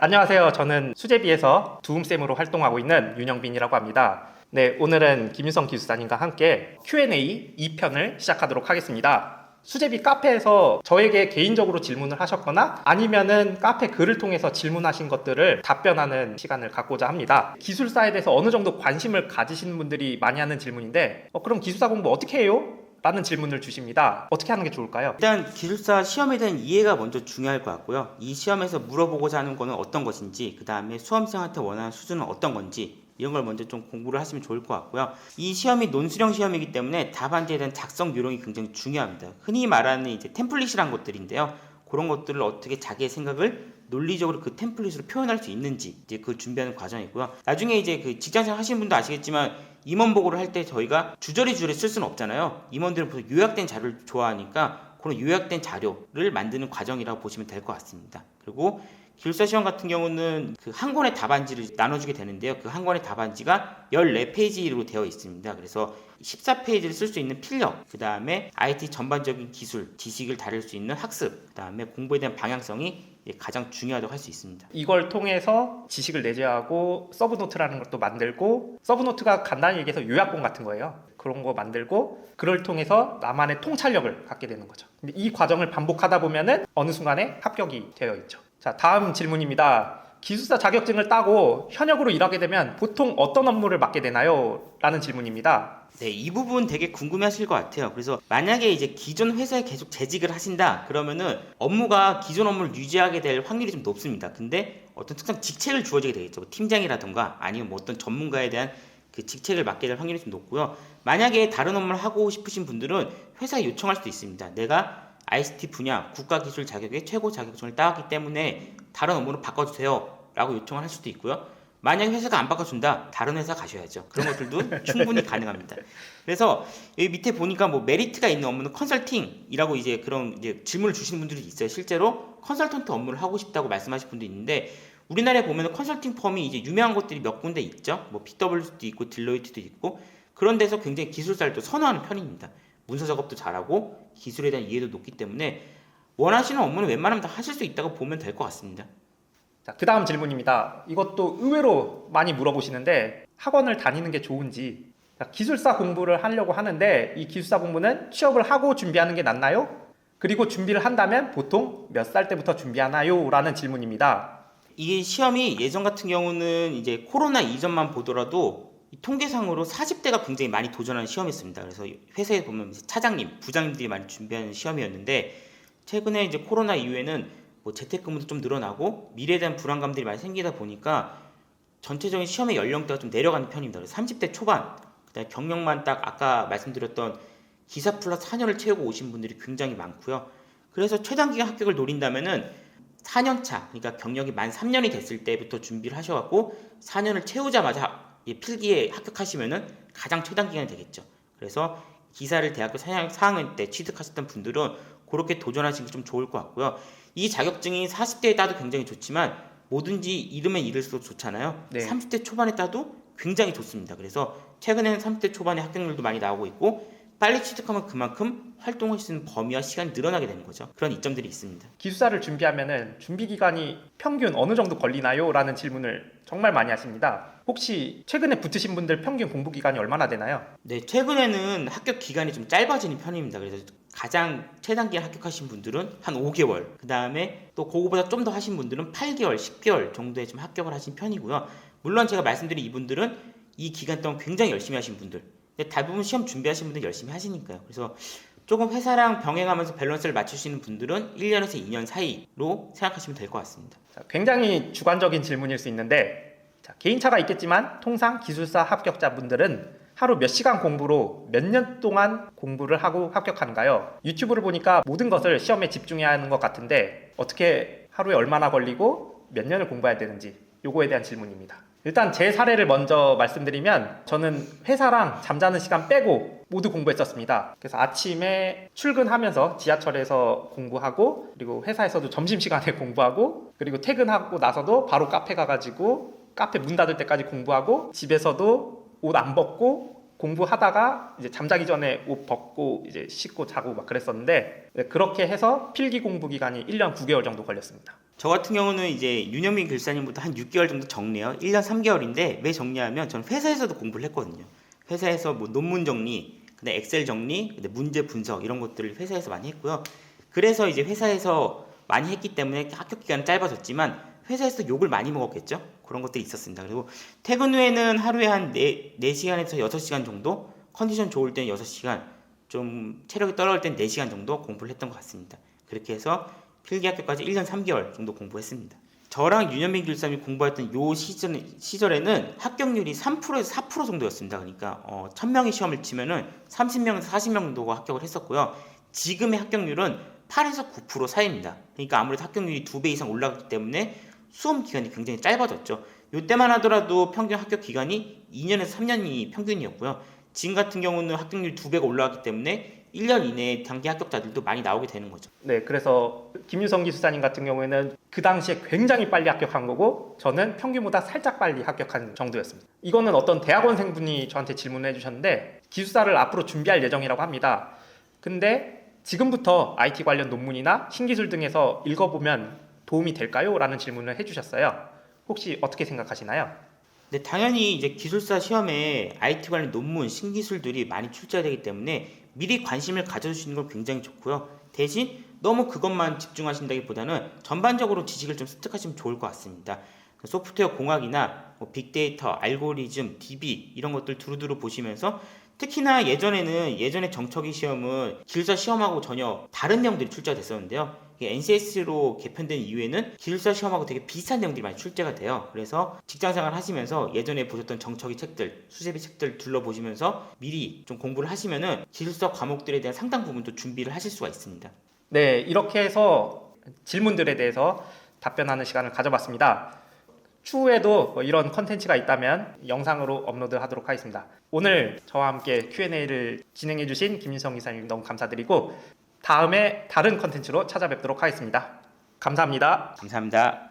안녕하세요. 저는 수제비에서 두음쌤으로 활동하고 있는 윤영빈이라고 합니다. 네, 오늘은 김유성 기술사님과 함께 Q&A 2편을 시작하도록 하겠습니다. 수제비 카페에서 저에게 개인적으로 질문을 하셨거나 아니면은 카페 글을 통해서 질문하신 것들을 답변하는 시간을 갖고자 합니다. 기술사에 대해서 어느 정도 관심을 가지시는 분들이 많이 하는 질문인데 그럼 기술사 공부 어떻게 해요? 라는 질문을 주십니다. 어떻게 하는 게 좋을까요? 일단 기술사 시험에 대한 이해가 먼저 중요할 것 같고요. 이 시험에서 물어보고자 하는 거는 어떤 것인지, 그 다음에 수험생한테 원하는 수준은 어떤 건지, 이런 걸 먼저 좀 공부를 하시면 좋을 것 같고요. 이 시험이 논술형 시험이기 때문에 답안지에 대한 작성 요령이 굉장히 중요합니다. 흔히 말하는 이제 템플릿이란 것들인데요. 그런 것들을 어떻게 자기의 생각을 논리적으로 그 템플릿으로 표현할 수 있는지 이제 그걸 준비하는 과정이고요. 나중에 이제 그 직장생활 하시는 분도 아시겠지만 임원 보고를 할 때 저희가 주저리 쓸 수는 없잖아요. 임원들은 보통 요약된 자료를 좋아하니까 그런 요약된 자료를 만드는 과정이라고 보시면 될 것 같습니다. 그리고 기술사 시험 같은 경우는 그 한 권의 답안지를 나눠주게 되는데요. 그 한 권의 답안지가 14페이지로 되어 있습니다. 그래서 14페이지를 쓸 수 있는 필력, 그 다음에 IT 전반적인 기술, 지식을 다룰 수 있는 학습, 그 다음에 공부에 대한 방향성이 가장 중요하다고 할 수 있습니다. 이걸 통해서 지식을 내재하고 서브노트라는 것도 만들고, 서브노트가 간단히 얘기해서 요약본 같은 거예요. 그런 거 만들고 그걸 통해서 나만의 통찰력을 갖게 되는 거죠. 근데 이 과정을 반복하다 보면은 어느 순간에 합격이 되어 있죠. 자, 다음 질문입니다. 기술사 자격증을 따고 현역으로 일하게 되면 보통 어떤 업무를 맡게 되나요? 라는 질문입니다. 네, 이 부분 되게 궁금해 하실 것 같아요. 그래서 만약에 이제 기존 회사에 계속 재직을 하신다 그러면은 업무가 기존 업무를 유지하게 될 확률이 좀 높습니다. 근데 어떤 특정 직책을 주어지게 되겠죠. 뭐 팀장이라든가 아니면 뭐 어떤 전문가에 대한 그 직책을 맡게 될 확률이 좀 높고요. 만약에 다른 업무를 하고 싶으신 분들은 회사에 요청할 수도 있습니다. 내가 ICT 분야 국가기술 자격의 최고 자격증을 따왔기 때문에 다른 업무로 바꿔주세요 라고 요청을 할 수도 있고요. 만약에 회사가 안 바꿔준다, 다른 회사 가셔야죠. 그런 것들도 충분히 가능합니다. 그래서 여기 밑에 보니까 뭐 메리트가 있는 업무는 컨설팅이라고 이제 그런 이제 질문을 주시는 분들이 있어요. 실제로 컨설턴트 업무를 하고 싶다고 말씀하실 분도 있는데, 우리나라에 보면 컨설팅 펌이 이제 유명한 것들이 몇 군데 있죠. 뭐 PwC도 있고 딜로이트도 있고, 그런 데서 굉장히 기술사를 또 선호하는 편입니다. 문서 작업도 잘하고 기술에 대한 이해도 높기 때문에 원하시는 업무는 웬만하면 다 하실 수 있다고 보면 될 것 같습니다. 자, 그 다음 질문입니다. 이것도 의외로 많이 물어보시는데 학원을 다니는 게 좋은지. 자, 기술사 공부를 하려고 하는데 이 기술사 공부는 취업을 하고 준비하는 게 낫나요? 그리고 준비를 한다면 보통 몇 살 때부터 준비하나요? 라는 질문입니다. 이 시험이 예전 같은 경우는 이제 코로나 이전만 보더라도 통계상으로 40대가 굉장히 많이 도전하는 시험이었습니다. 그래서 회사에 보면 차장님, 부장님들이 많이 준비하는 시험이었는데, 최근에 이제 코로나 이후에는 뭐 재택근무도 좀 늘어나고 미래에 대한 불안감들이 많이 생기다 보니까 전체적인 시험의 연령대가 좀 내려가는 편입니다. 그래서 30대 초반, 그다음에 경력만 딱 아까 말씀드렸던 기사 플러스 4년을 채우고 오신 분들이 굉장히 많고요. 그래서 최단기간 합격을 노린다면은 4년차, 그러니까 경력이 만 3년이 됐을 때부터 준비를 하셔갖고 4년을 채우자마자 필기에 합격하시면은 가장 최단기간이 되겠죠. 그래서 기사를 대학교 4학년 때 취득하셨던 분들은 그렇게 도전하시기 좀 좋을 것 같고요. 이 자격증이 40대에 따도 굉장히 좋지만 뭐든지 이르면 이를수록 좋잖아요. 네. 30대 초반에 따도 굉장히 좋습니다. 그래서 최근에는 30대 초반에 합격률도 많이 나오고 있고, 빨리 취득하면 그만큼 활동할 수 있는 범위와 시간이 늘어나게 되는 거죠. 그런 이점들이 있습니다. 기술사를 준비하면은 준비 기간이 평균 어느 정도 걸리나요? 라는 질문을 정말 많이 하십니다. 혹시 최근에 붙으신 분들 평균 공부 기간이 얼마나 되나요? 네, 최근에는 합격 기간이 좀 짧아지는 편입니다. 그래서 가장 최단기에 합격하신 분들은 한 5개월, 그 다음에 또 그거보다 좀 더 하신 분들은 8개월, 10개월 정도에 좀 합격을 하신 편이고요. 물론 제가 말씀드린 이분들은 이 기간 동안 굉장히 열심히 하신 분들, 근데 대부분 시험 준비하신 분들 열심히 하시니까요. 그래서 조금 회사랑 병행하면서 밸런스를 맞추시는 분들은 1년에서 2년 사이로 생각하시면 될 것 같습니다. 자, 굉장히 주관적인 질문일 수 있는데, 자, 개인차가 있겠지만 통상 기술사 합격자분들은 하루 몇 시간 공부로 몇 년 동안 공부를 하고 합격하는가요? 유튜브를 보니까 모든 것을 시험에 집중해야 하는 것 같은데 어떻게 하루에 얼마나 걸리고 몇 년을 공부해야 되는지, 요거에 대한 질문입니다. 일단 제 사례를 먼저 말씀드리면 저는 회사랑 잠자는 시간 빼고 모두 공부했었습니다. 그래서 아침에 출근하면서 지하철에서 공부하고, 그리고 회사에서도 점심시간에 공부하고, 그리고 퇴근하고 나서도 바로 카페 가가지고 카페 문 닫을 때까지 공부하고, 집에서도 옷 안 벗고 공부하다가 이제 잠자기 전에 옷 벗고 이제 씻고 자고 막 그랬었는데, 네, 그렇게 해서 필기 공부 기간이 1년 9개월 정도 걸렸습니다. 저 같은 경우는 이제 윤현민 교수님보다 한 6개월 정도 정리해요. 1년 3개월인데 왜 정리하면 저는 회사에서도 공부를 했거든요. 회사에서 뭐 논문 정리, 근데 엑셀 정리, 근데 문제 분석 이런 것들을 회사에서 많이 했고요. 그래서 이제 회사에서 많이 했기 때문에 합격 기간은 짧아졌지만 회사에서 욕을 많이 먹었겠죠. 그런 것들이 있었습니다. 그리고 퇴근 후에는 하루에 한 4시간에서 6시간 정도, 컨디션 좋을 때는 6시간, 좀 체력이 떨어질 때는 4시간 정도 공부를 했던 것 같습니다. 그렇게 해서 필기 합격까지 1년 3개월 정도 공부했습니다. 저랑 윤현민 교수님이 공부했던 요 시절에는 합격률이 3%에서 4% 정도였습니다. 그러니까 1000명의 시험을 치면은 30명에서 40명 정도가 합격을 했었고요. 지금의 합격률은 8에서 9% 사이입니다. 그러니까 아무래도 합격률이 2배 이상 올라갔기 때문에 수험 기간이 굉장히 짧아졌죠. 이때만 하더라도 평균 합격 기간이 2년에서 3년이 평균이었고요. 지금 같은 경우는 합격률이 2배가 올라갔기 때문에 1년 이내에 단기 합격자들도 많이 나오게 되는 거죠. 네, 그래서 김유성 기술사님 같은 경우에는 그 당시에 굉장히 빨리 합격한 거고, 저는 평균보다 살짝 빨리 합격한 정도였습니다. 이거는 어떤 대학원생분이 저한테 질문을 해주셨는데, 기술사를 앞으로 준비할 예정이라고 합니다. 근데 지금부터 IT 관련 논문이나 신기술 등에서 읽어보면 도움이 될까요? 라는 질문을 해주셨어요. 혹시 어떻게 생각하시나요? 네, 당연히 이제 기술사 시험에 IT 관련 논문, 신기술들이 많이 출제가 되기 때문에 미리 관심을 가져주시는 건 굉장히 좋고요. 대신 너무 그것만 집중하신다기보다는 전반적으로 지식을 좀 습득하시면 좋을 것 같습니다. 소프트웨어 공학이나 뭐 빅데이터, 알고리즘, DB 이런 것들 두루두루 보시면서 특히나 예전에 정처기 시험은 기술사 시험하고 전혀 다른 내용들이 출제가 됐었는데요. NCS로 개편된 이후에는 기술사 시험하고 되게 비슷한 내용들이 많이 출제가 돼요. 그래서 직장생활 하시면서 예전에 보셨던 정처기 책들, 수제비 책들 둘러보시면서 미리 좀 공부를 하시면은 기술사 과목들에 대한 상당 부분도 준비를 하실 수가 있습니다. 네, 이렇게 해서 질문들에 대해서 답변하는 시간을 가져봤습니다. 추후에도 이런 컨텐츠가 있다면 영상으로 업로드하도록 하겠습니다. 오늘 저와 함께 Q&A를 진행해주신 김윤성 이사님 너무 감사드리고, 다음에 다른 컨텐츠로 찾아뵙도록 하겠습니다. 감사합니다. 감사합니다.